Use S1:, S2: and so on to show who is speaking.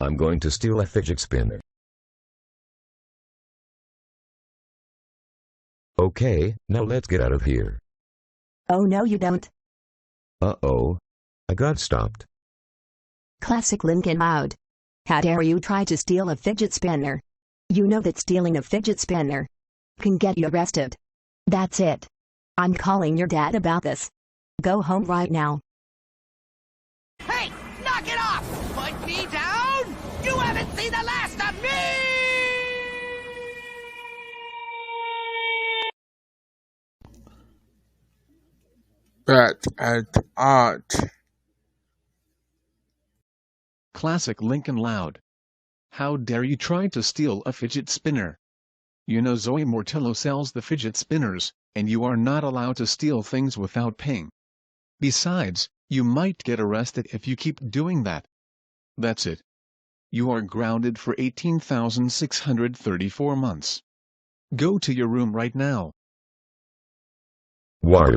S1: I'm going to steal a fidget spinner. Okay, now let's get out of here.
S2: Oh no you don't.
S1: Uh-oh. I got stopped.
S2: Classic Lincoln Loud. How dare you try to steal a fidget spinner? You know that stealing a fidget spinner can get you arrested. That's it. I'm calling your dad about this. Go home right now.
S3: Hey, knock it off! Put me down! You haven't seen the last of me!
S4: Bet at art.
S5: Classic Lincoln Loud. How dare you try to steal a fidget spinner? You know Zoe Mortello sells the fidget spinners, and you are not allowed to steal things without paying. Besides, you might get arrested if you keep doing that. That's it. You are grounded for 18,634 months. Go to your room right now.
S1: What?